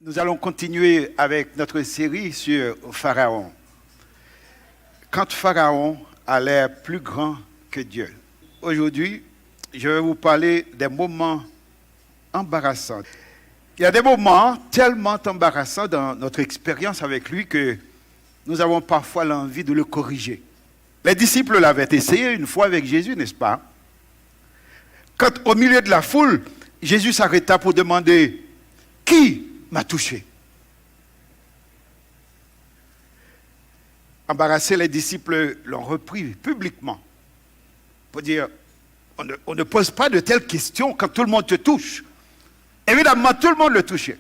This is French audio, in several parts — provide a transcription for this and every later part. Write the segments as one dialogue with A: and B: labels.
A: Nous allons continuer avec notre série sur Pharaon. Quand Pharaon a l'air plus grand que Dieu. Aujourd'hui, je vais vous parler des moments embarrassants. Il y a des moments tellement embarrassants dans notre expérience avec lui que nous avons parfois l'envie de le corriger. Les disciples l'avaient essayé une fois avec Jésus, n'est-ce pas? Quand au milieu de la foule, Jésus s'arrêta pour demander « Qui m'a touché ?» Embarrassés, les disciples l'ont repris publiquement pour dire on ne pose pas de telles questions quand tout le monde te touche. Évidemment, tout le monde le touchait.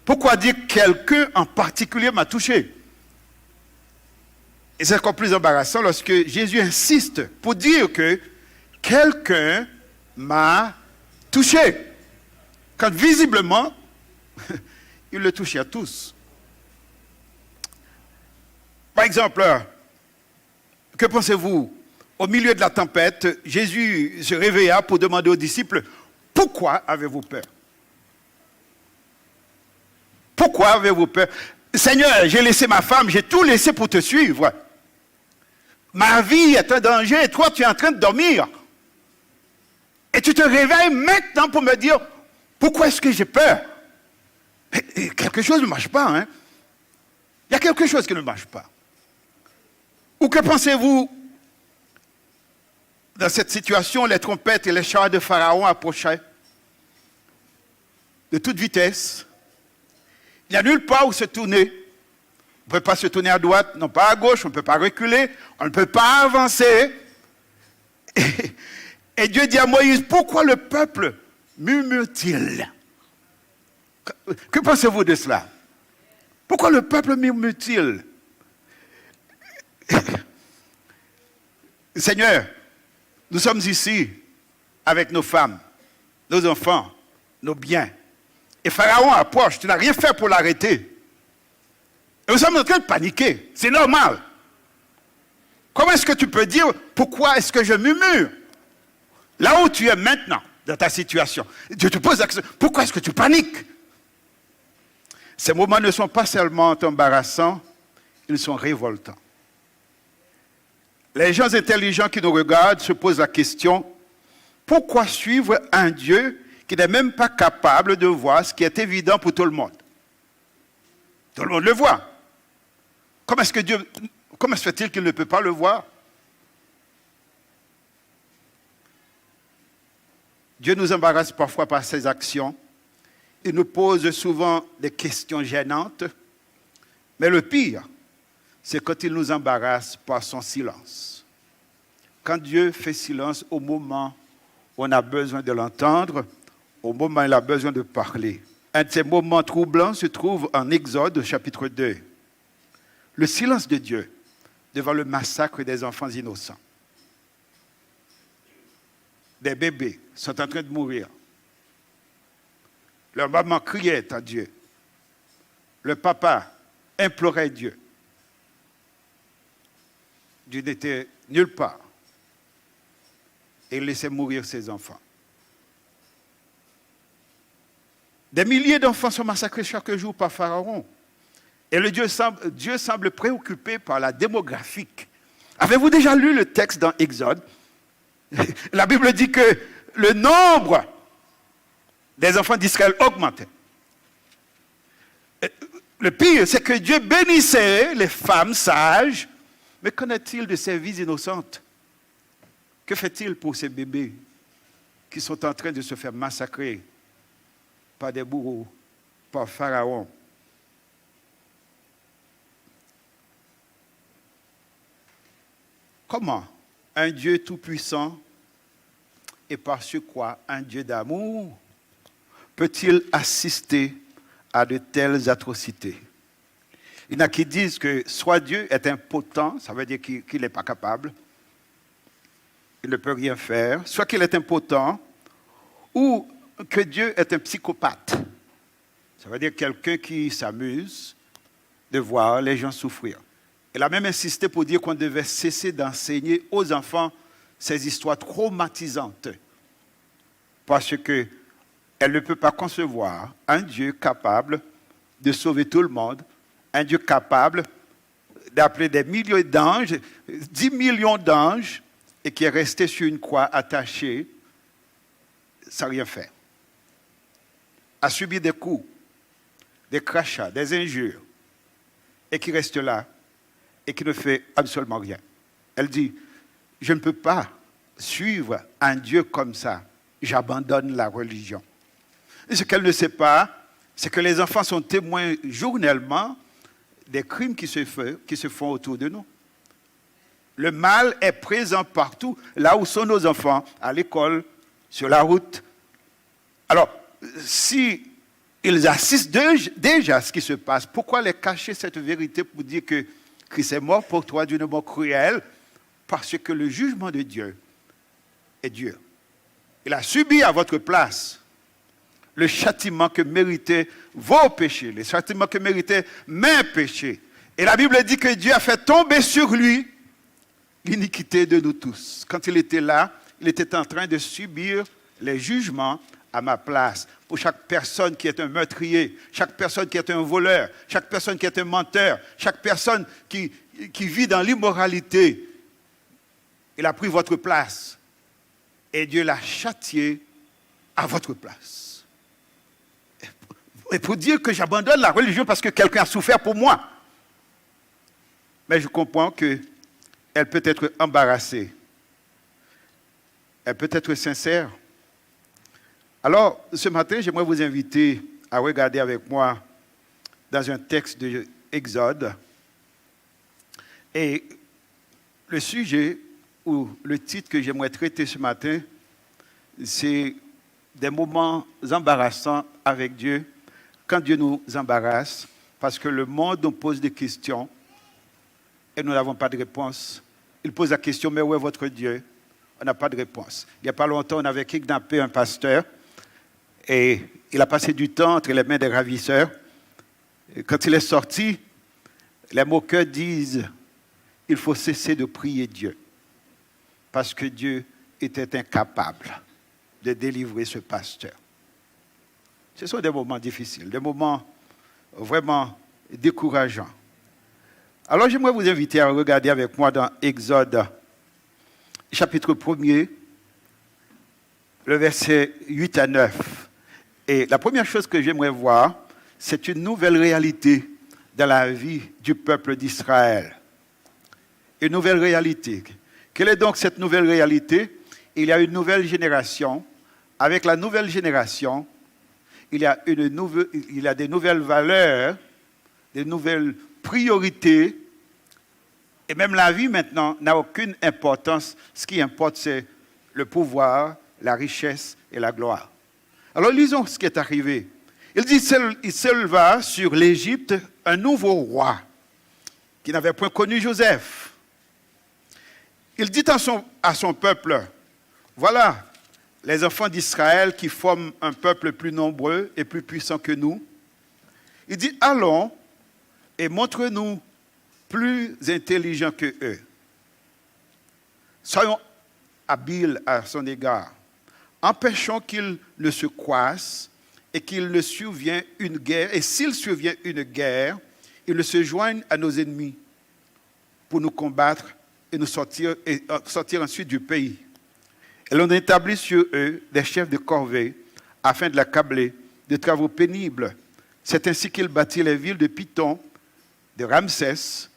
A: Pourquoi dire quelqu'un en particulier m'a touché? Et c'est encore plus embarrassant lorsque Jésus insiste pour dire que quelqu'un m'a touché. Quand visiblement, il le touchait à tous. Par exemple, que pensez-vous? Au milieu de la tempête, Jésus se réveilla pour demander aux disciples, pourquoi avez-vous peur? Pourquoi avez-vous peur? Seigneur, j'ai laissé ma femme, j'ai tout laissé pour te suivre. Ma vie est un danger et toi tu es en train de dormir. Et tu te réveilles maintenant pour me dire, pourquoi est-ce que j'ai peur? Et quelque chose ne marche pas, hein? Il y a quelque chose qui ne marche pas. Ou que pensez-vous? Dans cette situation, les trompettes et les chars de Pharaon approchaient de toute vitesse. Il n'y a nulle part où se tourner. On ne peut pas se tourner à droite, non pas à gauche, on ne peut pas reculer, on ne peut pas avancer. Et Dieu dit à Moïse, pourquoi le peuple murmure-t-il? Que pensez-vous de cela? Pourquoi le peuple murmure-t-il? Seigneur, nous sommes ici avec nos femmes, nos enfants, nos biens. Et Pharaon approche, tu n'as rien fait pour l'arrêter. Et nous sommes en train de paniquer, c'est normal. Comment est-ce que tu peux dire, pourquoi est-ce que je murmure? Là où tu es maintenant, dans ta situation, Dieu te pose la question, pourquoi est-ce que tu paniques? Ces moments ne sont pas seulement embarrassants, ils sont révoltants. Les gens intelligents qui nous regardent se posent la question, pourquoi suivre un Dieu qui n'est même pas capable de voir ce qui est évident pour tout le monde? Tout le monde le voit. Comment se fait-il qu'il ne peut pas le voir? Dieu nous embarrasse parfois par ses actions. Il nous pose souvent des questions gênantes. Mais le pire, c'est quand il nous embarrasse par son silence. Quand Dieu fait silence au moment où on a besoin de l'entendre, au moment où il a besoin de parler. Un de ces moments troublants se trouve en Exode, chapitre 2. Le silence de Dieu devant le massacre des enfants innocents. Des bébés sont en train de mourir. Leur maman criait à Dieu. Le papa implorait Dieu. Dieu n'était nulle part. Et il laissait mourir ses enfants. Des milliers d'enfants sont massacrés chaque jour par Pharaon. Et Dieu semble préoccupé par la démographique. Avez-vous déjà lu le texte dans Exode? La Bible dit que le nombre des enfants d'Israël augmentait. Le pire, c'est que Dieu bénissait les femmes sages. Mais qu'en est-il de ces vies innocentes? Que fait-il pour ces bébés qui sont en train de se faire massacrer par des bourreaux, par Pharaon? Comment un Dieu tout-puissant et par surcroît un Dieu d'amour peut-il assister à de telles atrocités? Il y en a qui disent que soit Dieu est impotent, ça veut dire qu'il n'est pas capable, il ne peut rien faire, soit qu'il est impotent, ou que Dieu est un psychopathe. Ça veut dire quelqu'un qui s'amuse de voir les gens souffrir. Il a même insisté pour dire qu'on devait cesser d'enseigner aux enfants ces histoires traumatisantes, parce qu'elles elle ne peut pas concevoir un Dieu capable de sauver tout le monde, un Dieu capable d'appeler des millions d'anges, 10 millions d'anges, et qui est resté sur une croix attaché sans rien faire. A subi des coups, des crachats, des injures, et qui reste là, et qui ne fait absolument rien. Elle dit, je ne peux pas suivre un Dieu comme ça, j'abandonne la religion. Et ce qu'elle ne sait pas, c'est que les enfants sont témoins journellement des crimes qui se font autour de nous. Le mal est présent partout, là où sont nos enfants, à l'école, sur la route. Alors, si ils assistent déjà à ce qui se passe, pourquoi les cacher cette vérité pour dire que Christ est mort pour toi d'une mort cruelle? Parce que le jugement de Dieu est Dieu. Il a subi à votre place le châtiment que méritaient vos péchés, le châtiment que méritaient mes péchés. Et la Bible dit que Dieu a fait tomber sur lui l'iniquité de nous tous. Quand il était là, il était en train de subir les jugements à ma place. Pour chaque personne qui est un meurtrier, chaque personne qui est un voleur, chaque personne qui est un menteur, chaque personne qui vit dans l'immoralité, il a pris votre place. Et Dieu l'a châtié à votre place. Et pour dire que j'abandonne la religion parce que quelqu'un a souffert pour moi. Mais je comprends qu'elle peut être embarrassée. Elle peut être sincère. Alors, ce matin, j'aimerais vous inviter à regarder avec moi dans un texte de Exode. Et le sujet ou le titre que j'aimerais traiter ce matin, c'est des moments embarrassants avec Dieu, quand Dieu nous embarrasse, parce que le monde nous pose des questions et nous n'avons pas de réponse. Il pose la question, mais où est votre Dieu? On n'a pas de réponse. Il n'y a pas longtemps, on avait kidnappé un pasteur et il a passé du temps entre les mains des ravisseurs. Et quand il est sorti, les moqueurs disent, il faut cesser de prier Dieu, parce que Dieu était incapable de délivrer ce pasteur. Ce sont des moments difficiles, des moments vraiment décourageants. Alors j'aimerais vous inviter à regarder avec moi dans Exode, chapitre 1er, le verset 8 à 9. Et la première chose que j'aimerais voir, c'est une nouvelle réalité dans la vie du peuple d'Israël. Une nouvelle réalité. Quelle est donc cette nouvelle réalité? Il y a une nouvelle génération. Avec la nouvelle génération, il y a des nouvelles valeurs, des nouvelles priorités. Et même la vie maintenant n'a aucune importance. Ce qui importe, c'est le pouvoir, la richesse et la gloire. Alors lisons ce qui est arrivé. Il dit, il s'éleva sur l'Égypte un nouveau roi qui n'avait point connu Joseph. Il dit à son peuple, voilà les enfants d'Israël qui forment un peuple plus nombreux et plus puissant que nous. Il dit, allons et montre-nous plus intelligents que eux. Soyons habiles à son égard. Empêchons qu'il ne se croisse et qu'il ne survienne une guerre. Et s'il survient une guerre, ils ne se joignent à nos ennemis pour nous combattre et nous sortir ensuite du pays. Et l'on établit sur eux des chefs de corvée afin de l'accabler de travaux pénibles. C'est ainsi qu'il bâtit les villes de Python, de Ramsès,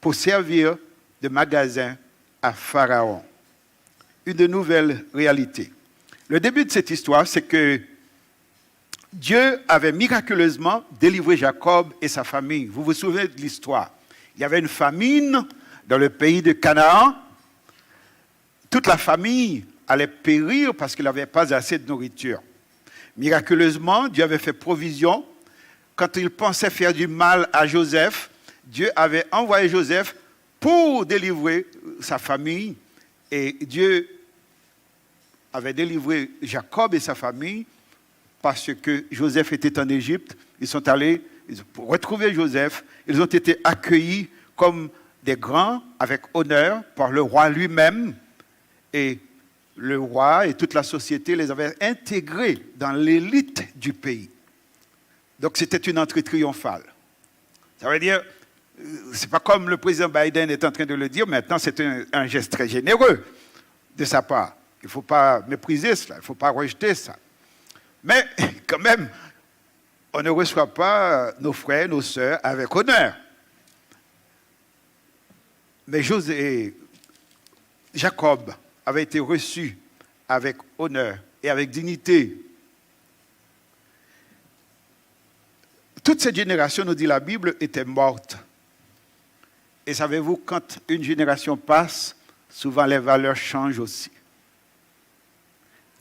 A: pour servir de magasin à Pharaon. Une nouvelle réalité. Le début de cette histoire, c'est que Dieu avait miraculeusement délivré Jacob et sa famille. Vous vous souvenez de l'histoire? Il y avait une famine dans le pays de Canaan. Toute la famille allait périr parce qu'il n'avait pas assez de nourriture. Miraculeusement, Dieu avait fait provision. Quand il pensait faire du mal à Joseph, Dieu avait envoyé Joseph pour délivrer sa famille. Et Dieu avait délivré Jacob et sa famille parce que Joseph était en Égypte. Ils sont allés pour retrouver Joseph. Ils ont été accueillis comme des grands avec honneur par le roi lui-même. Et le roi et toute la société les avaient intégrés dans l'élite du pays. Donc c'était une entrée triomphale. Ça veut dire, c'est pas comme le président Biden est en train de le dire, maintenant c'est un geste très généreux de sa part. Il ne faut pas mépriser cela, il ne faut pas rejeter ça. Mais quand même, on ne reçoit pas nos frères, nos sœurs avec honneur. Mais Jacob avait été reçu avec honneur et avec dignité. Toute cette génération, nous dit la Bible, était morte. Et savez-vous, quand une génération passe, souvent les valeurs changent aussi.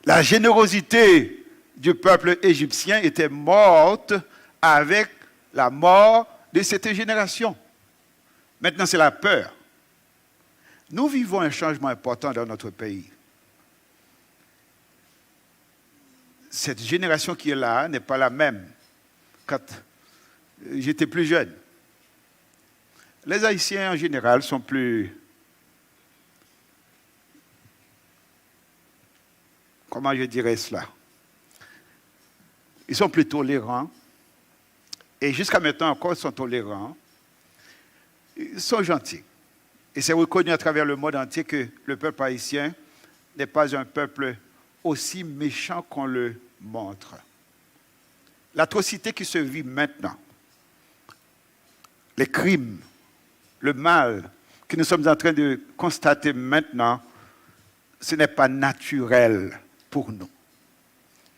A: La générosité du peuple égyptien était morte avec la mort de cette génération. Maintenant, c'est la peur. Nous vivons un changement important dans notre pays. Cette génération qui est là n'est pas la même quand j'étais plus jeune. Les Haïtiens, en général, sont plus... Comment je dirais cela? Ils sont plus tolérants. Et jusqu'à maintenant encore, ils sont tolérants. Ils sont gentils. Et c'est reconnu à travers le monde entier que le peuple haïtien n'est pas un peuple aussi méchant qu'on le montre. L'atrocité qui se vit maintenant, les crimes, le mal que nous sommes en train de constater maintenant, ce n'est pas naturel pour nous.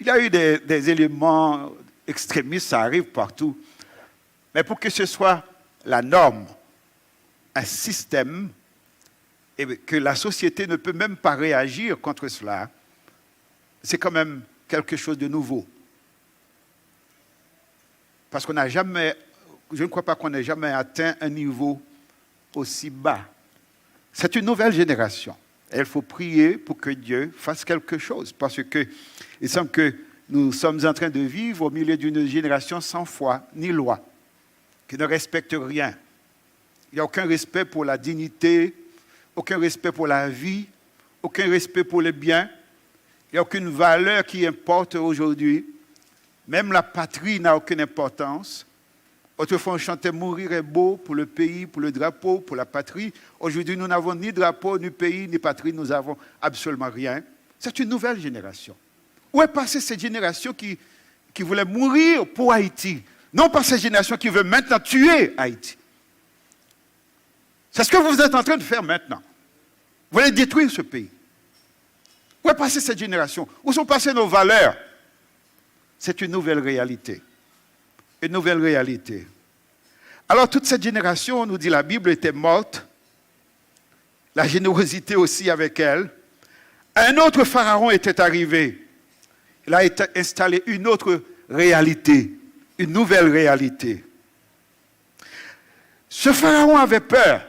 A: Il y a eu des éléments extrémistes, ça arrive partout. Mais pour que ce soit la norme, un système, et que la société ne peut même pas réagir contre cela, c'est quand même quelque chose de nouveau. Parce qu'on n'a jamais, je ne crois pas qu'on ait jamais atteint un niveau aussi bas. C'est une nouvelle génération. Et il faut prier pour que Dieu fasse quelque chose. Parce qu'il semble que nous sommes en train de vivre au milieu d'une génération sans foi ni loi, qui ne respecte rien. Il n'y a aucun respect pour la dignité, aucun respect pour la vie, aucun respect pour les biens. Il n'y a aucune valeur qui importe aujourd'hui. Même la patrie n'a aucune importance. Autrefois, on chantait « Mourir est beau pour le pays, pour le drapeau, pour la patrie ». Aujourd'hui, nous n'avons ni drapeau, ni pays, ni patrie. Nous n'avons absolument rien. C'est une nouvelle génération. Où est passée cette génération qui voulait mourir pour Haïti? Non pas cette génération qui veut maintenant tuer Haïti. C'est ce que vous êtes en train de faire maintenant. Vous voulez détruire ce pays. Où est passée cette génération? Où sont passées nos valeurs? C'est une nouvelle réalité. Une nouvelle réalité. Alors, toute cette génération, nous dit la Bible, était morte. La générosité aussi avec elle. Un autre pharaon était arrivé. Il a installé une autre réalité, une nouvelle réalité. Ce pharaon avait peur.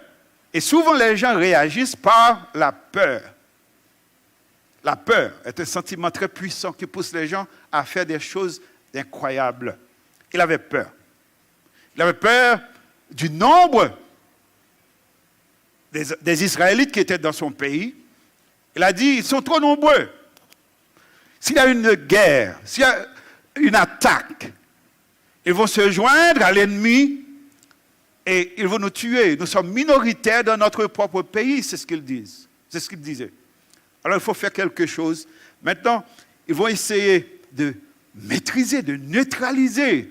A: Et souvent, les gens réagissent par la peur. La peur est un sentiment très puissant qui pousse les gens à faire des choses incroyables. Il avait peur. Il avait peur du nombre des Israélites qui étaient dans son pays. Il a dit, ils sont trop nombreux. S'il y a une guerre, s'il y a une attaque, ils vont se joindre à l'ennemi et ils vont nous tuer. Nous sommes minoritaires dans notre propre pays, c'est ce qu'ils disent. C'est ce qu'ils disaient. Alors il faut faire quelque chose. Maintenant, ils vont essayer de maîtriser, de neutraliser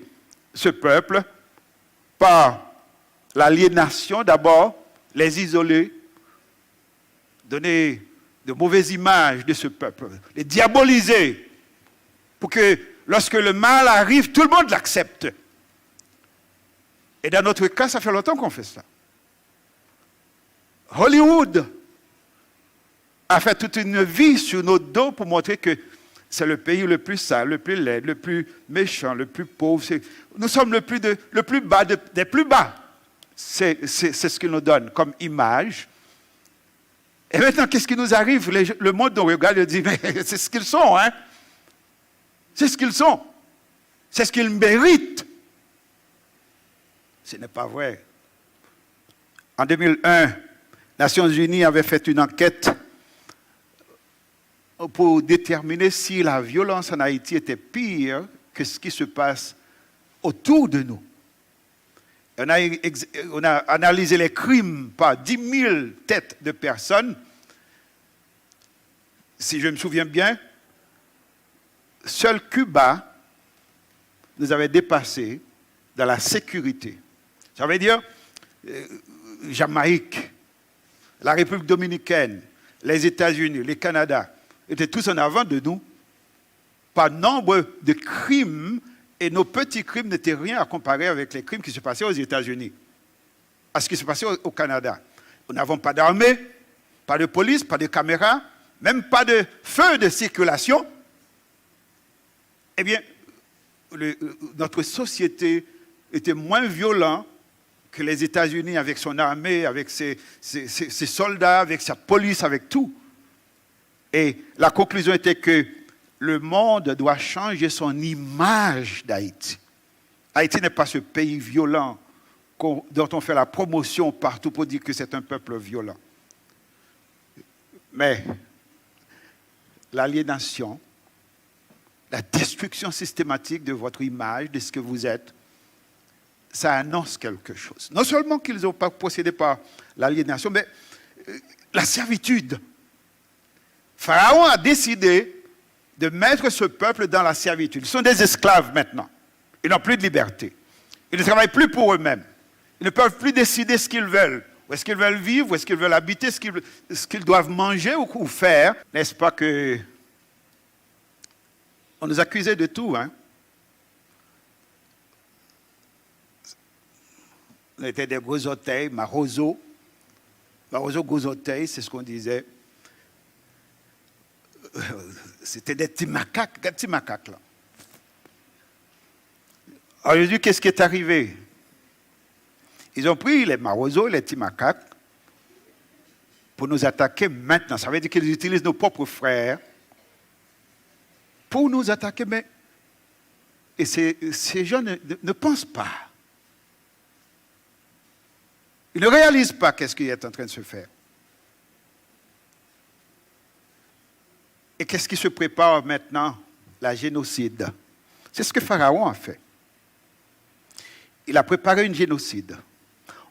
A: ce peuple par l'aliénation d'abord, les isoler, donner de mauvaises images de ce peuple, les diaboliser pour que lorsque le mal arrive, tout le monde l'accepte. Et dans notre cas, ça fait longtemps qu'on fait ça. Hollywood a fait toute une vie sur nos dos pour montrer que c'est le pays le plus sale, le plus laid, le plus méchant, le plus pauvre. Nous sommes le plus bas des plus bas. C'est ce qu'ils nous donnent comme image. Et maintenant, qu'est-ce qui nous arrive? Le monde nous regarde et dit, mais c'est ce qu'ils sont, hein? C'est ce qu'ils sont. C'est ce qu'ils méritent. Ce n'est pas vrai. En 2001, Nations Unies avait fait une enquête pour déterminer si la violence en Haïti était pire que ce qui se passe autour de nous. On a analysé les crimes par 10 000 têtes de personnes. Si je me souviens bien, seul Cuba nous avait dépassé dans la sécurité. Ça veut dire Jamaïque, la République dominicaine, les États-Unis, le Canada étaient tous en avant de nous par nombre de crimes, et nos petits crimes n'étaient rien à comparer avec les crimes qui se passaient aux États-Unis, à ce qui se passait au Canada. Nous n'avons pas d'armée, pas de police, pas de caméras, même pas de feu de circulation. Eh bien, notre société était moins violente que les États-Unis avec son armée, avec ses soldats, avec sa police, avec tout. Et la conclusion était que le monde doit changer son image d'Haïti. Haïti n'est pas ce pays violent dont on fait la promotion partout pour dire que c'est un peuple violent. Mais l'aliénation, la destruction systématique de votre image, de ce que vous êtes, ça annonce quelque chose. Non seulement qu'ils n'ont pas procédé par l'aliénation, mais la servitude. Pharaon a décidé de mettre ce peuple dans la servitude. Ils sont des esclaves maintenant. Ils n'ont plus de liberté. Ils ne travaillent plus pour eux-mêmes. Ils ne peuvent plus décider ce qu'ils veulent. Où est-ce qu'ils veulent vivre, où est-ce qu'ils veulent habiter, ce qu'ils doivent manger ou faire. N'est-ce pas que on nous accusait de tout, hein? On était des gros orteils, marozo. Marozo, gros orteils, c'est ce qu'on disait. C'était des petits macaques là. Alors, j'ai dit, qu'est-ce qui est arrivé? Ils ont pris les marozos, les petits macaques, pour nous attaquer maintenant. Ça veut dire qu'ils utilisent nos propres frères pour nous attaquer. Mais et ces gens ne pensent pas. Ils ne réalisent pas qu'est-ce qui est en train de se faire. Et qu'est-ce qui se prépare maintenant? La génocide. C'est ce que Pharaon a fait. Il a préparé une génocide.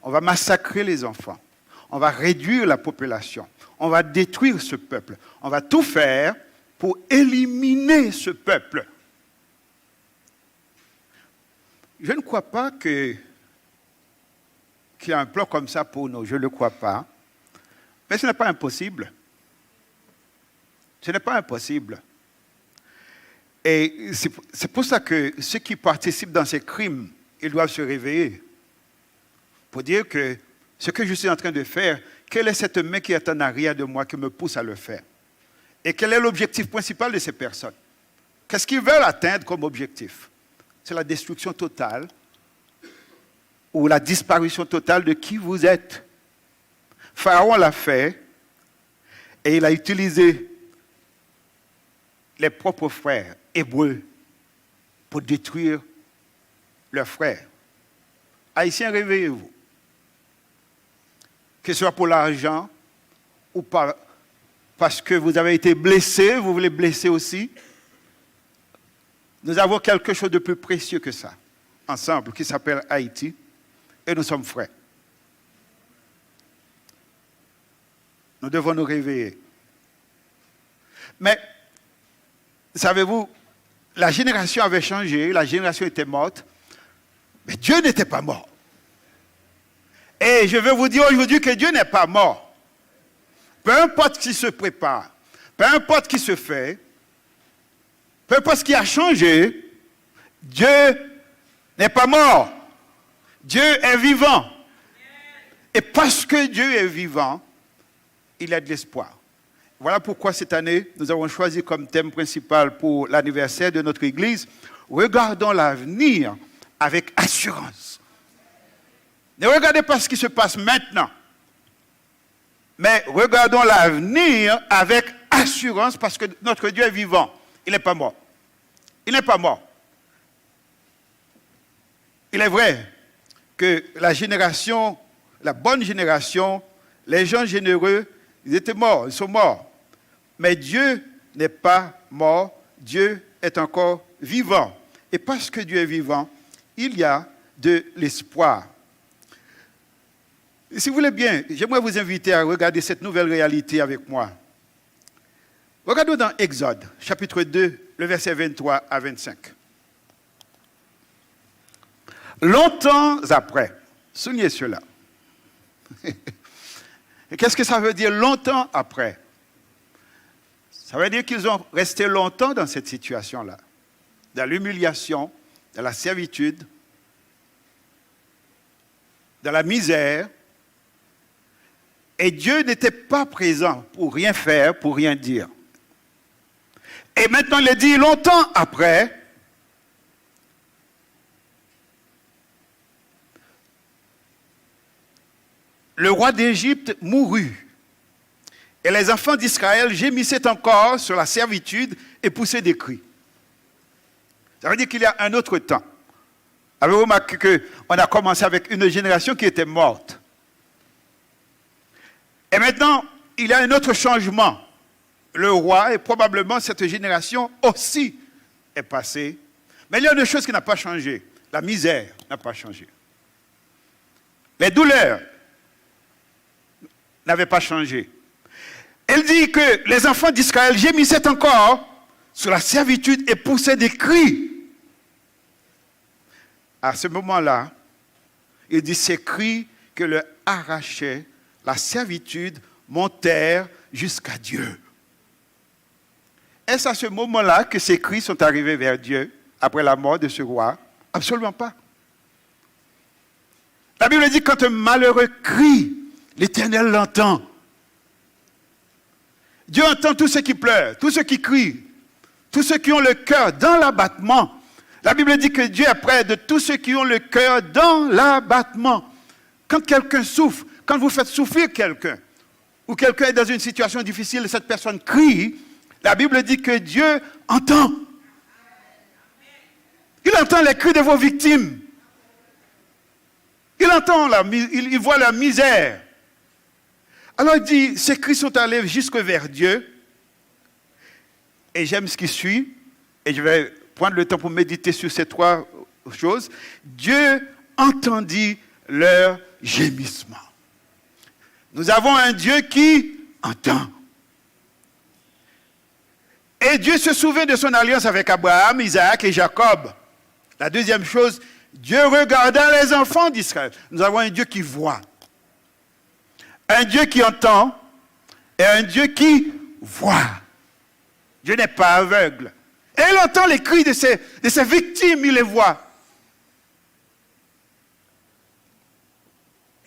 A: On va massacrer les enfants. On va réduire la population. On va détruire ce peuple. On va tout faire pour éliminer ce peuple. Je ne crois pas qu'il y a un plan comme ça pour nous. Je ne le crois pas. Mais ce n'est pas impossible. Ce n'est pas impossible. Et c'est pour ça que ceux qui participent dans ces crimes, ils doivent se réveiller. Pour dire que ce que je suis en train de faire, quelle est cette main qui est en arrière de moi qui me pousse à le faire? Et quel est l'objectif principal de ces personnes? Qu'est-ce qu'ils veulent atteindre comme objectif? C'est la destruction totale ou la disparition totale de qui vous êtes. Pharaon l'a fait et il a utilisé les propres frères hébreux pour détruire leurs frères. Haïtiens, réveillez-vous. Que ce soit pour l'argent ou parce que vous avez été blessé, vous voulez blesser aussi. Nous avons quelque chose de plus précieux que ça, ensemble, qui s'appelle Haïti, et nous sommes frères. Nous devons nous réveiller. Mais, savez-vous, la génération avait changé, la génération était morte, mais Dieu n'était pas mort. Et je veux vous dire aujourd'hui que Dieu n'est pas mort. Peu importe ce qui se prépare, peu importe ce qui se fait, peu importe ce qui a changé, Dieu n'est pas mort. Dieu est vivant. Et parce que Dieu est vivant, il a de l'espoir. Voilà pourquoi cette année, nous avons choisi comme thème principal pour l'anniversaire de notre Église, regardons l'avenir avec assurance. Ne regardez pas ce qui se passe maintenant, mais regardons l'avenir avec assurance parce que notre Dieu est vivant. Il n'est pas mort. Il n'est pas mort. Il est vrai que la génération, la bonne génération, les gens généreux, ils étaient morts, ils sont morts. Mais Dieu n'est pas mort, Dieu est encore vivant. Et parce que Dieu est vivant, il y a de l'espoir. Si vous voulez bien, j'aimerais vous inviter à regarder cette nouvelle réalité avec moi. Regardons dans Exode, chapitre 2, le verset 23 à 25. Longtemps après, soulignez cela. Et qu'est-ce que ça veut dire longtemps après? Ça veut dire qu'ils ont resté longtemps dans cette situation-là, dans l'humiliation, dans la servitude, dans la misère. Et Dieu n'était pas présent pour rien faire, pour rien dire. Et maintenant, il est dit longtemps après, le roi d'Égypte mourut. Et les enfants d'Israël gémissaient encore sur la servitude et poussaient des cris. Ça veut dire qu'il y a un autre temps. Avez-vous remarqué qu'on a commencé avec une génération qui était morte? Et maintenant, il y a un autre changement. Le roi, et probablement cette génération aussi, est passée. Mais il y a une chose qui n'a pas changé. La misère n'a pas changé. Les douleurs n'avaient pas changé. Elle dit que les enfants d'Israël gémissaient encore sur la servitude et poussaient des cris. À ce moment-là, il dit ces cris que leur arrachaient la servitude montèrent jusqu'à Dieu. Est-ce à ce moment-là que ces cris sont arrivés vers Dieu après la mort de ce roi? Absolument pas. La Bible dit quand un malheureux crie, l'Éternel l'entend. Dieu entend tous ceux qui pleurent, tous ceux qui crient, tous ceux qui ont le cœur dans l'abattement. La Bible dit que Dieu est près de tous ceux qui ont le cœur dans l'abattement. Quand quelqu'un souffre, quand vous faites souffrir quelqu'un, ou quelqu'un est dans une situation difficile et cette personne crie, la Bible dit que Dieu entend. Il entend les cris de vos victimes. Il entend, il voit la misère. Alors il dit, ces cris sont allés jusque vers Dieu. Et j'aime ce qui suit. Et je vais prendre le temps pour méditer sur ces trois choses. Dieu entendit leur gémissement. Nous avons un Dieu qui entend. Et Dieu se souvient de son alliance avec Abraham, Isaac et Jacob. La deuxième chose, Dieu regarda les enfants d'Israël. Nous avons un Dieu qui voit. Un Dieu qui entend et un Dieu qui voit. Dieu n'est pas aveugle. Et il entend les cris de ses victimes, il les voit.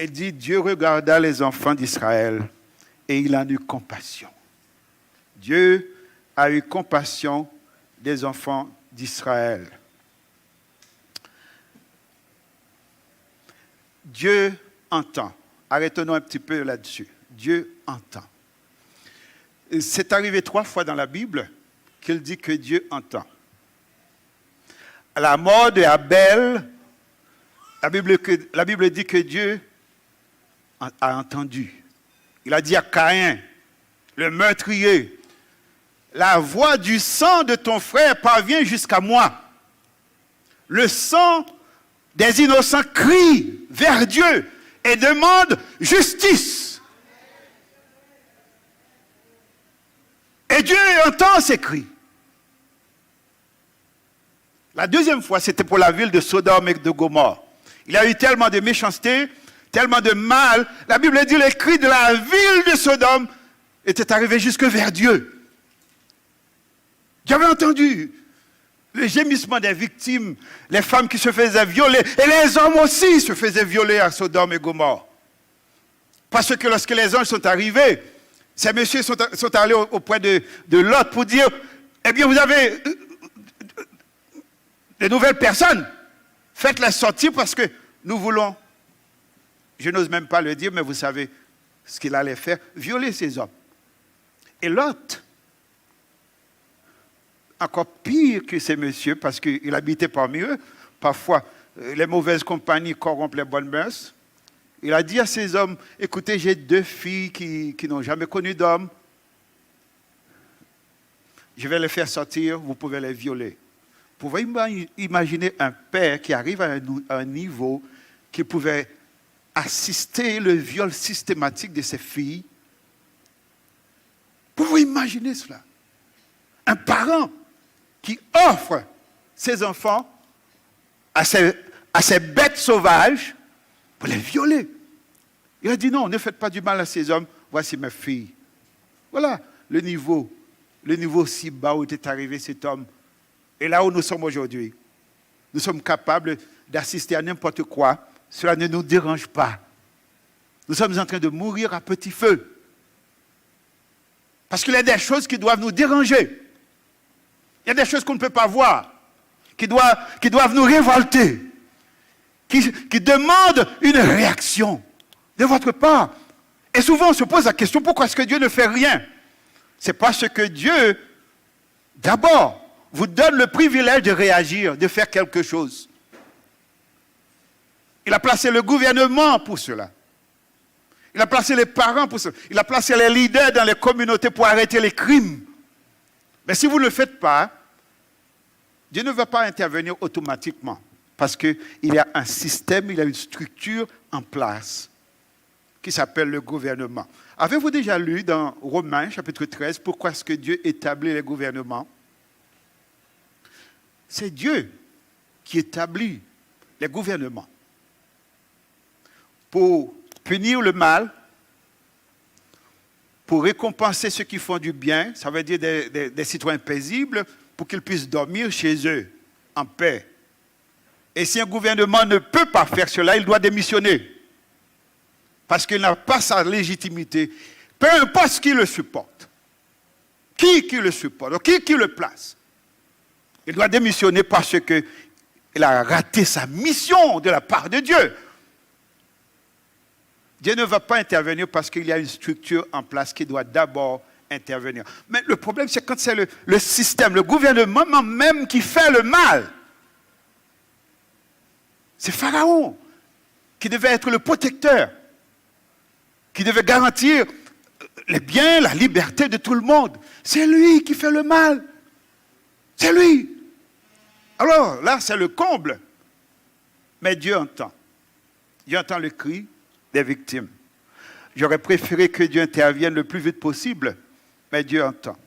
A: Il dit, Dieu regarda les enfants d'Israël et il en eut compassion. Dieu a eu compassion des enfants d'Israël. Dieu entend. Arrêtons-nous un petit peu là-dessus. Dieu entend. C'est arrivé 3 fois dans la Bible qu'il dit que Dieu entend. À la mort de Abel, la Bible dit que Dieu a entendu. Il a dit à Caïn, le meurtrier, la voix du sang de ton frère parvient jusqu'à moi. Le sang des innocents crie vers Dieu et demande justice. Et Dieu entend ces cris. La deuxième fois, c'était pour la ville de Sodome et de Gomorrhe. Il y a eu tellement de méchanceté, tellement de mal. La Bible dit les cris de la ville de Sodome étaient arrivés jusque vers Dieu. J'avais entendu le gémissement des victimes, les femmes qui se faisaient violer, et les hommes aussi se faisaient violer à Sodome et Gomorrhe. Parce que lorsque les anges sont arrivés, ces messieurs sont allés auprès de Lot pour dire, eh bien vous avez de nouvelles personnes, faites-les sortir parce que nous voulons, je n'ose même pas le dire, mais vous savez ce qu'il allait faire, violer ces hommes. Et Lot, encore pire que ces messieurs, parce qu'il habitait parmi eux, parfois les mauvaises compagnies corrompent les bonnes mœurs. Il a dit à ces hommes, écoutez, j'ai 2 filles qui n'ont jamais connu d'homme. je vais les faire sortir, vous pouvez les violer. Vous pouvez imaginer un père qui arrive à un niveau qui pouvait assister le viol systématique de ses filles. Vous pouvez imaginer cela. Un parent qui offre ses enfants à ces bêtes sauvages pour les violer. Il a dit non, ne faites pas du mal à ces hommes, voici mes filles. Voilà le niveau si bas où était arrivé cet homme. Et là où nous sommes aujourd'hui, nous sommes capables d'assister à n'importe quoi. Cela ne nous dérange pas. Nous sommes en train de mourir à petit feu. Parce qu'il y a des choses qui doivent nous déranger. Il y a des choses qu'on ne peut pas voir, qui doivent nous révolter, qui demandent une réaction de votre part. Et souvent on se pose la question, pourquoi est-ce que Dieu ne fait rien? C'est parce que Dieu, d'abord, vous donne le privilège de réagir, de faire quelque chose. Il a placé le gouvernement pour cela. Il a placé les parents pour cela. Il a placé les leaders dans les communautés pour arrêter les crimes. Mais si vous ne le faites pas, Dieu ne va pas intervenir automatiquement. Parce qu'il y a un système, il y a une structure en place qui s'appelle le gouvernement. Avez-vous déjà lu dans Romains, chapitre 13, pourquoi est-ce que Dieu établit les gouvernements? C'est Dieu qui établit les gouvernements pour punir le mal, pour récompenser ceux qui font du bien, ça veut dire des citoyens paisibles, pour qu'ils puissent dormir chez eux en paix. Et si un gouvernement ne peut pas faire cela, il doit démissionner. Parce qu'il n'a pas sa légitimité. Peu importe qui le supporte. Qui le supporte, qui le place. Il doit démissionner parce qu'il a raté sa mission de la part de Dieu. Dieu ne va pas intervenir parce qu'il y a une structure en place qui doit d'abord intervenir. Mais le problème, c'est quand c'est le système, le gouvernement même qui fait le mal. C'est Pharaon qui devait être le protecteur, qui devait garantir les biens, la liberté de tout le monde. C'est lui qui fait le mal. C'est lui. Alors là, c'est le comble. Mais Dieu entend. Dieu entend le cri des victimes. J'aurais préféré que Dieu intervienne le plus vite possible, mais Dieu entend.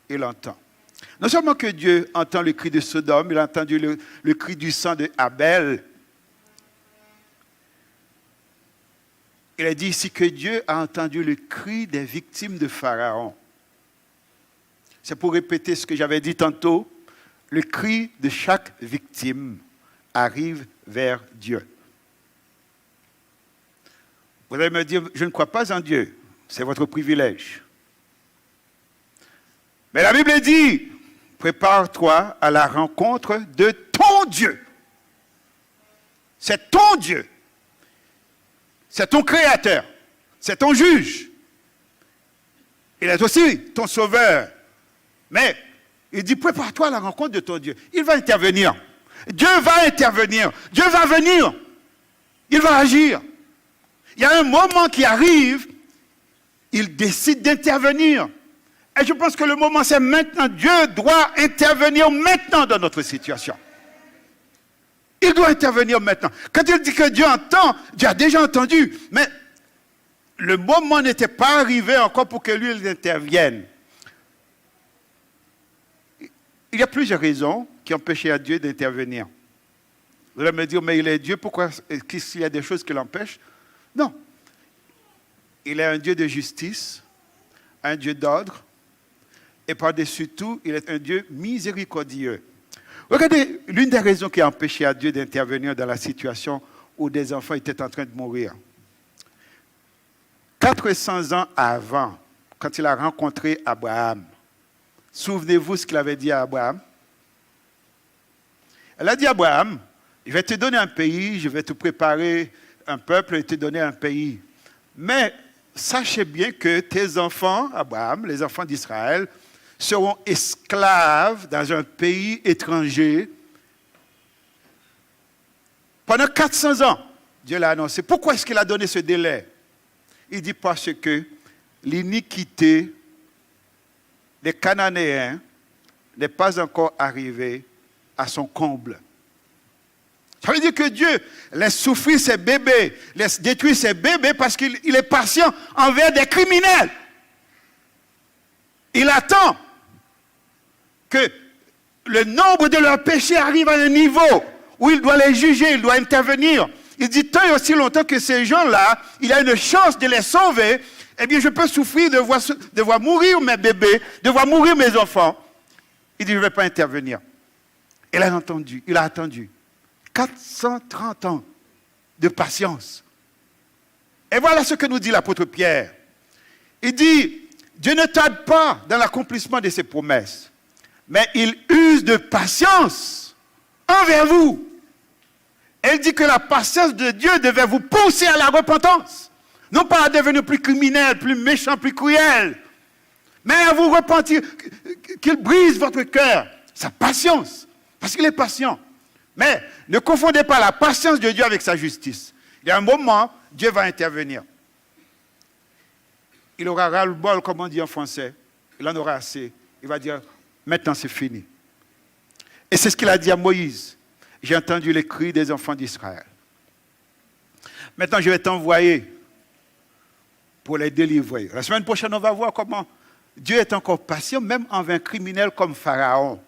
A: Il entend. Non seulement que Dieu entend le cri de Sodome, il a entendu le cri du sang de Abel. Il a dit ici que Dieu a entendu le cri des victimes de Pharaon. C'est pour répéter ce que j'avais dit tantôt. Le cri de chaque victime arrive vers Dieu. Vous allez me dire, je ne crois pas en Dieu. C'est votre privilège. Mais la Bible dit, prépare-toi à la rencontre de ton Dieu. C'est ton Dieu. C'est ton créateur. C'est ton juge. Il est aussi ton sauveur. Mais il dit, prépare-toi à la rencontre de ton Dieu. Il va intervenir. Dieu va intervenir. Dieu va venir. Il va agir. Il y a un moment qui arrive, il décide d'intervenir. Et je pense que le moment, c'est maintenant. Dieu doit intervenir maintenant dans notre situation. Il doit intervenir maintenant. Quand il dit que Dieu entend, Dieu a déjà entendu. Mais le moment n'était pas arrivé encore pour que lui, il intervienne. Il y a plusieurs raisons qui empêchaient à Dieu d'intervenir. Vous allez me dire, mais il est Dieu, pourquoi est-ce qu'il y a des choses qui l'empêchent? Non. Il est un Dieu de justice, un Dieu d'ordre, et par-dessus tout, il est un Dieu miséricordieux. Regardez, l'une des raisons qui a empêché à Dieu d'intervenir dans la situation où des enfants étaient en train de mourir. 400 ans avant, quand il a rencontré Abraham, souvenez-vous ce qu'il avait dit à Abraham? Elle a dit à Abraham, je vais te donner un pays, je vais te préparer un peuple et te donner un pays. Mais sachez bien que tes enfants, Abraham, les enfants d'Israël, seront esclaves dans un pays étranger pendant 400 ans. Dieu l'a annoncé. Pourquoi est-ce qu'il a donné ce délai? Il dit parce que l'iniquité des Cananéens n'est pas encore arrivé à son comble. Ça veut dire que Dieu laisse souffrir ses bébés, laisse détruire ses bébés parce qu'il est patient envers des criminels. Il attend que le nombre de leurs péchés arrive à un niveau où il doit les juger, il doit intervenir. Il dit tant et aussi longtemps que ces gens-là, il a une chance de les sauver, eh bien je peux souffrir de voir mourir mes bébés, de voir mourir mes enfants. Il dit je ne vais pas intervenir. Il a attendu 430 ans de patience. Et voilà ce que nous dit l'apôtre Pierre. Il dit, Dieu ne tarde pas dans l'accomplissement de ses promesses, mais il use de patience envers vous. Elle dit que la patience de Dieu devait vous pousser à la repentance. Non pas à devenir plus criminel, plus méchant, plus cruel, mais à vous repentir, qu'il brise votre cœur. Sa patience, parce qu'il est patient. Mais ne confondez pas la patience de Dieu avec sa justice. Il y a un moment, Dieu va intervenir. Il aura ras-le-bol, comme on dit en français. Il en aura assez. Il va dire, maintenant c'est fini. Et c'est ce qu'il a dit à Moïse. J'ai entendu les cris des enfants d'Israël. Maintenant, je vais t'envoyer pour les délivrer. La semaine prochaine, on va voir comment Dieu est encore patient, même envers un criminel comme Pharaon.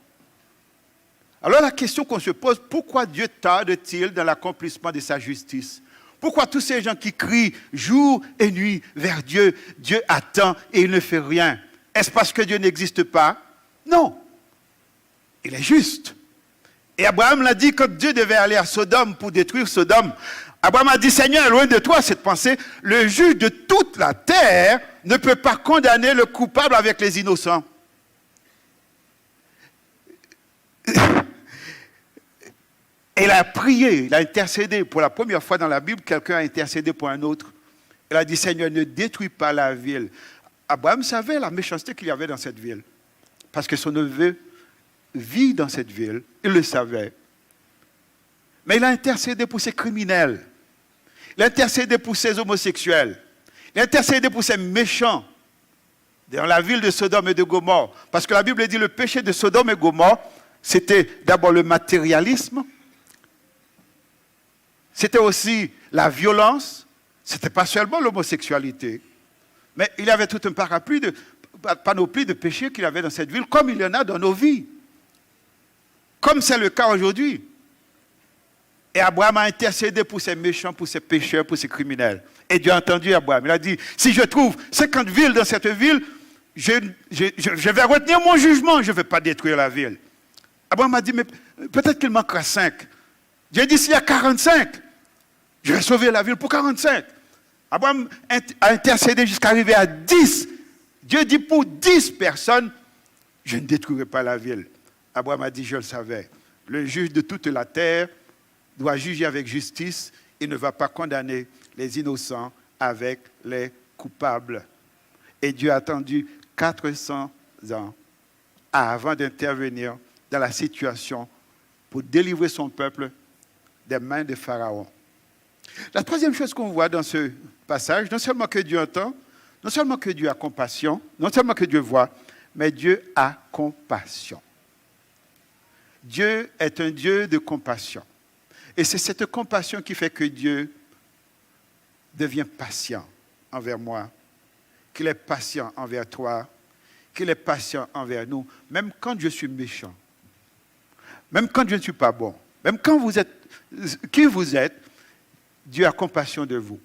A: Alors la question qu'on se pose, pourquoi Dieu tarde-t-il dans l'accomplissement de sa justice? Pourquoi tous ces gens qui crient jour et nuit vers Dieu, Dieu attend et il ne fait rien? Est-ce parce que Dieu n'existe pas? Non. Il est juste. Et Abraham l'a dit quand Dieu devait aller à Sodome pour détruire Sodome. Abraham a dit, Seigneur, loin de toi cette pensée, le juge de toute la terre ne peut pas condamner le coupable avec les innocents. Et il a prié, il a intercédé. Pour la première fois dans la Bible, quelqu'un a intercédé pour un autre. Il a dit, Seigneur, ne détruis pas la ville. Abraham savait la méchanceté qu'il y avait dans cette ville. Parce que son neveu vit dans cette ville. Il le savait. Mais il a intercédé pour ces criminels. Il a intercédé pour ces homosexuels. Il a intercédé pour ces méchants dans la ville de Sodome et de Gomorrhe. Parce que la Bible dit le péché de Sodome et Gomorrhe, c'était d'abord le matérialisme. C'était aussi la violence. Ce n'était pas seulement l'homosexualité. Mais il y avait tout un panoplie de péchés qu'il y avait dans cette ville, comme il y en a dans nos vies. Comme c'est le cas aujourd'hui. Et Abraham a intercédé pour ces méchants, pour ces pécheurs, pour ces criminels. Et Dieu a entendu Abraham. Il a dit, si je trouve 50 villes dans cette ville, je vais retenir mon jugement, je ne vais pas détruire la ville. Abraham a dit, mais peut-être qu'il manquera 5. Dieu a dit, s'il y a 45, je vais sauver la ville pour 45. Abraham a intercédé jusqu'à arriver à 10. Dieu dit, pour 10 personnes, je ne détruirai pas la ville. Abraham a dit, je le savais. Le juge de toute la terre doit juger avec justice. Il ne va pas condamner les innocents avec les coupables. Et Dieu a attendu 400 ans avant d'intervenir dans la situation pour délivrer son peuple des mains de Pharaon. La troisième chose qu'on voit dans ce passage, non seulement que Dieu entend, non seulement que Dieu a compassion, non seulement que Dieu voit, mais Dieu a compassion. Dieu est un Dieu de compassion. Et c'est cette compassion qui fait que Dieu devient patient envers moi, qu'il est patient envers toi, qu'il est patient envers nous, même quand je suis méchant, même quand je ne suis pas bon, même quand vous êtes qui vous êtes, Dieu a compassion de vous.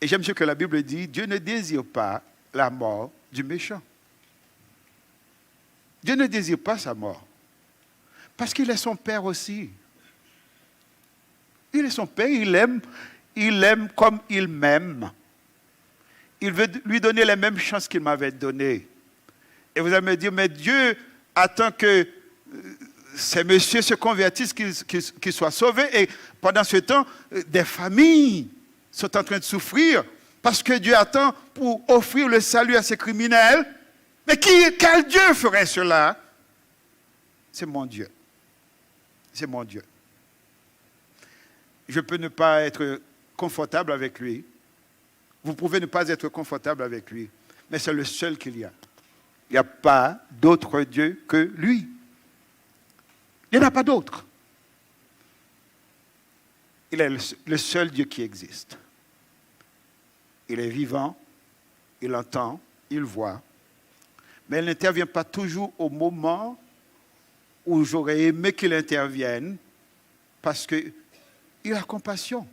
A: Et j'aime ce que la Bible dit, Dieu ne désire pas la mort du méchant. Dieu ne désire pas sa mort. Parce qu'il est son Père aussi. Il est son Père, il aime comme il m'aime. Il veut lui donner les mêmes chances qu'il m'avait données. Et vous allez me dire, mais Dieu attend que ces messieurs se convertissent, qu'ils soient sauvés. Et pendant ce temps, des familles sont en train de souffrir parce que Dieu attend pour offrir le salut à ces criminels. Mais quel Dieu ferait cela? C'est mon Dieu. C'est mon Dieu. Je peux ne pas être confortable avec lui. Vous pouvez ne pas être confortable avec lui. Mais c'est le seul qu'il y a. Il n'y a pas d'autre Dieu que lui. Il n'y en a pas d'autre. Il est le seul Dieu qui existe. Il est vivant, il entend, il voit, mais il n'intervient pas toujours au moment où j'aurais aimé qu'il intervienne, parce qu'il a compassion.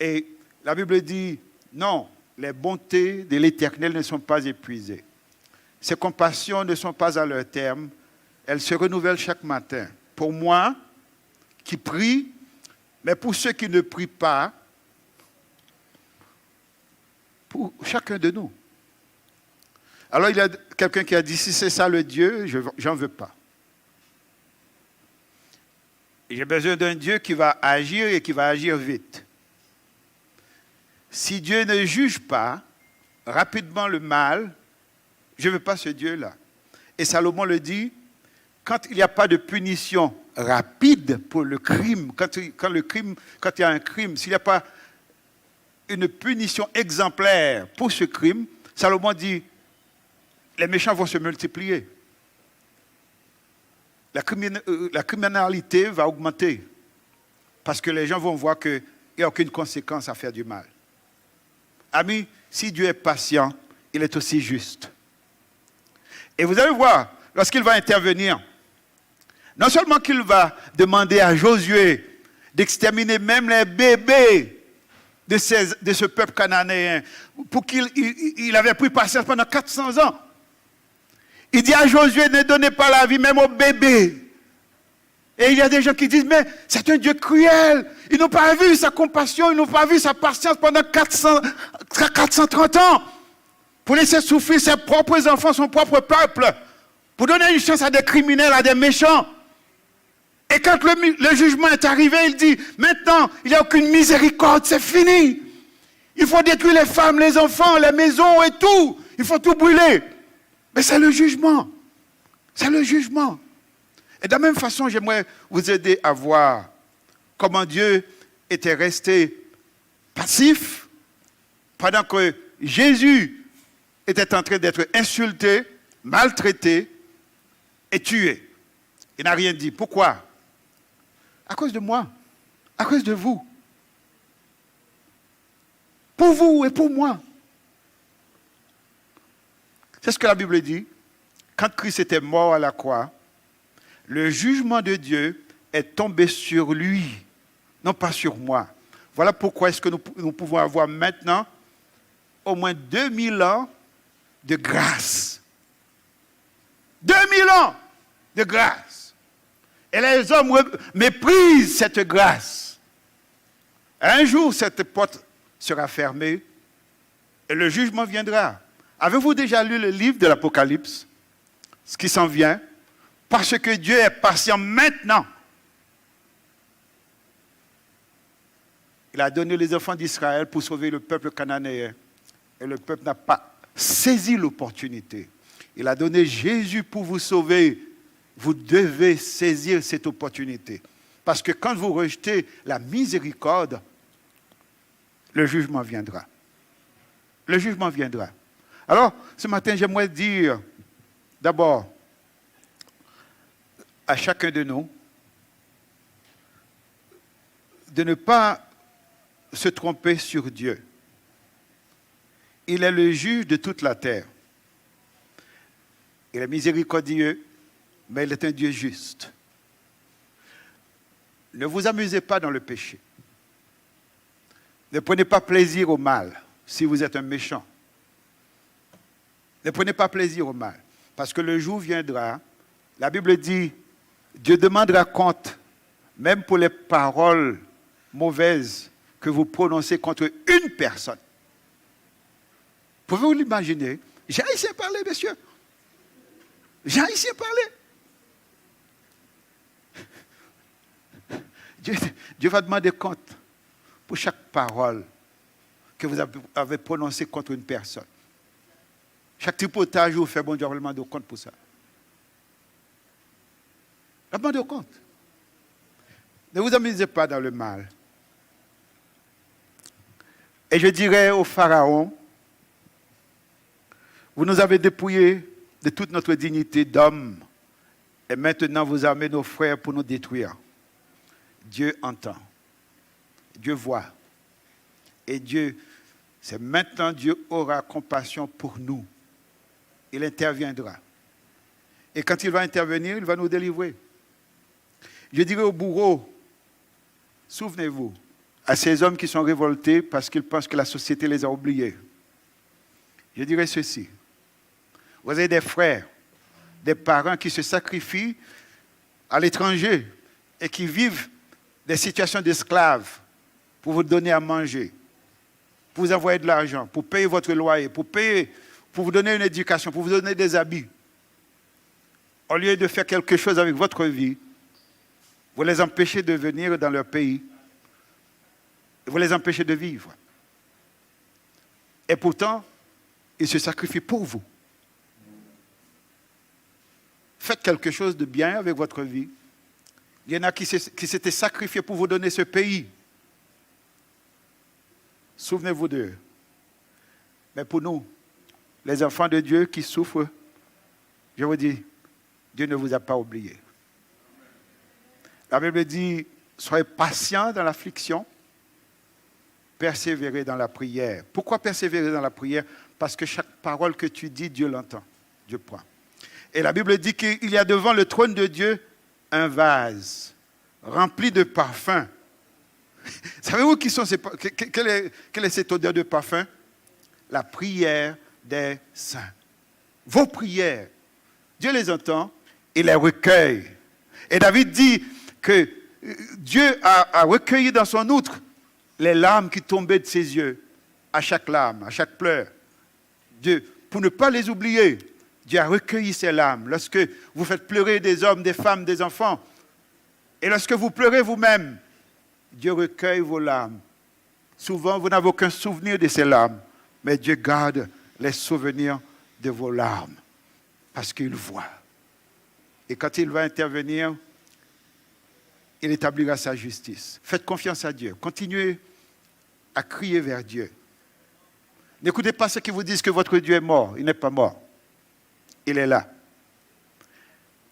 A: Et la Bible dit, non, les bontés de l'Éternel ne sont pas épuisées. Ses compassions ne sont pas à leur terme. Elles se renouvellent chaque matin. Pour moi, qui prie, mais pour ceux qui ne prient pas, pour chacun de nous. Alors il y a quelqu'un qui a dit, si c'est ça le Dieu, j'en veux pas. J'ai besoin d'un Dieu qui va agir et qui va agir vite. Si Dieu ne juge pas rapidement le mal, je ne veux pas ce Dieu-là. Et Salomon le dit, quand il n'y a pas de punition rapide pour le crime, quand il y a un crime, s'il n'y a pas une punition exemplaire pour ce crime, Salomon dit, les méchants vont se multiplier. La criminalité va augmenter parce que les gens vont voir qu'il n'y a aucune conséquence à faire du mal. Amis, si Dieu est patient, il est aussi juste. Et vous allez voir, lorsqu'il va intervenir, non seulement qu'il va demander à Josué d'exterminer même les bébés de ce peuple cananéen, pour qu'il avait pris patience pendant 400 ans. Il dit à Josué, ne donnez pas la vie même aux bébés. Et il y a des gens qui disent, mais c'est un Dieu cruel. Ils n'ont pas vu sa compassion, ils n'ont pas vu sa patience pendant 430 ans. Pour laisser souffrir ses propres enfants, son propre peuple. Pour donner une chance à des criminels, à des méchants. Et quand le jugement est arrivé, il dit, maintenant, il n'y a aucune miséricorde, c'est fini. Il faut détruire les femmes, les enfants, les maisons et tout. Il faut tout brûler. Mais c'est le jugement. C'est le jugement. Et de la même façon, j'aimerais vous aider à voir comment Dieu était resté passif pendant que Jésus était en train d'être insulté, maltraité et tué. Il n'a rien dit. Pourquoi? À cause de moi, à cause de vous. Pour vous et pour moi. C'est ce que la Bible dit. Quand Christ était mort à la croix, le jugement de Dieu est tombé sur lui, non pas sur moi. Voilà pourquoi est-ce que nous pouvons avoir maintenant au moins 2000 ans de grâce. 2000 ans de grâce. Et les hommes méprisent cette grâce. Un jour, cette porte sera fermée et le jugement viendra. Avez-vous déjà lu le livre de l'Apocalypse? Ce qui s'en vient. Parce que Dieu est patient maintenant. Il a donné les enfants d'Israël pour sauver le peuple cananéen. Et le peuple n'a pas saisi l'opportunité. Il a donné Jésus pour vous sauver. Vous devez saisir cette opportunité. Parce que quand vous rejetez la miséricorde, le jugement viendra. Le jugement viendra. Alors, ce matin, j'aimerais dire, d'abord, à chacun de nous, de ne pas se tromper sur Dieu. Il est le juge de toute la terre. Il est miséricordieux, mais il est un Dieu juste. Ne vous amusez pas dans le péché. Ne prenez pas plaisir au mal si vous êtes un méchant. Ne prenez pas plaisir au mal. Parce que le jour viendra, la Bible dit, Dieu demandera compte, même pour les paroles mauvaises que vous prononcez contre une personne. Pouvez-vous l'imaginer? J'ai ici à parler, messieurs. J'ai ici à parler. Dieu va demander compte pour chaque parole que vous avez prononcée contre une personne. Chaque tripotage, vous fait bon Dieu demander compte pour ça. Demandez compte. Ne vous amusez pas dans le mal. Et je dirais au Pharaon, Vous nous avez dépouillés de toute notre dignité d'homme. Et maintenant, vous armez nos frères pour nous détruire. Dieu entend. Dieu voit. Et Dieu, c'est maintenant Dieu aura compassion pour nous. Il interviendra. Et quand il va intervenir, il va nous délivrer. Je dirais au bourreau, souvenez-vous, à ces hommes qui sont révoltés parce qu'ils pensent que la société les a oubliés. Je dirais ceci. Vous avez des frères, des parents qui se sacrifient à l'étranger et qui vivent des situations d'esclaves pour vous donner à manger, pour vous envoyer de l'argent, pour payer votre loyer, pour vous donner une éducation, pour vous donner des habits. Au lieu de faire quelque chose avec votre vie, vous les empêchez de venir dans leur pays. Vous les empêchez de vivre. Et pourtant, ils se sacrifient pour vous. Faites quelque chose de bien avec votre vie. Il y en a qui s'étaient sacrifiés pour vous donner ce pays. Souvenez-vous d'eux. Mais pour nous, les enfants de Dieu qui souffrent, je vous dis, Dieu ne vous a pas oublié. La Bible dit, soyez patients dans l'affliction, persévérez dans la prière. Pourquoi persévérer dans la prière? Parce que chaque parole que tu dis, Dieu l'entend, Dieu prend. Et la Bible dit qu'il y a devant le trône de Dieu un vase rempli de parfums. Savez-vous qui sont quelle est cette odeur de parfum? La prière des saints. Vos prières, Dieu les entend et les recueille. Et David dit que Dieu a recueilli dans son outre les larmes qui tombaient de ses yeux, à chaque larme, à chaque pleur. Dieu, pour ne pas les oublier, Dieu a recueilli ces larmes. Lorsque vous faites pleurer des hommes, des femmes, des enfants, et lorsque vous pleurez vous-même, Dieu recueille vos larmes. Souvent, vous n'avez aucun souvenir de ces larmes, mais Dieu garde les souvenirs de vos larmes, parce qu'il voit. Et quand il va intervenir, il établira sa justice. Faites confiance à Dieu. Continuez à crier vers Dieu. N'écoutez pas ceux qui vous disent que votre Dieu est mort. Il n'est pas mort. Il est là.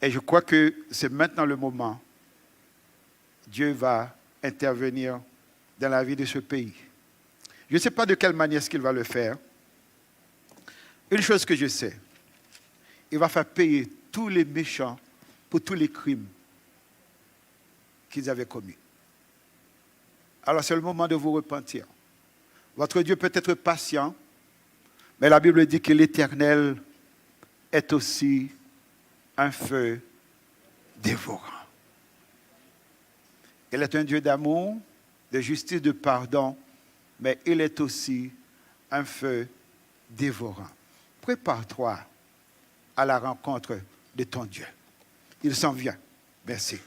A: Et je crois que c'est maintenant le moment. Dieu va intervenir dans la vie de ce pays. Je ne sais pas de quelle manière est-ce qu'il va le faire. Une chose que je sais, il va faire payer tous les méchants pour tous les crimes qu'ils avaient commis. Alors c'est le moment de vous repentir. Votre Dieu peut être patient, mais la Bible dit que l'Éternel est aussi un feu dévorant. Il est un Dieu d'amour, de justice, de pardon, mais il est aussi un feu dévorant. Prépare-toi à la rencontre de ton Dieu. Il s'en vient. Merci.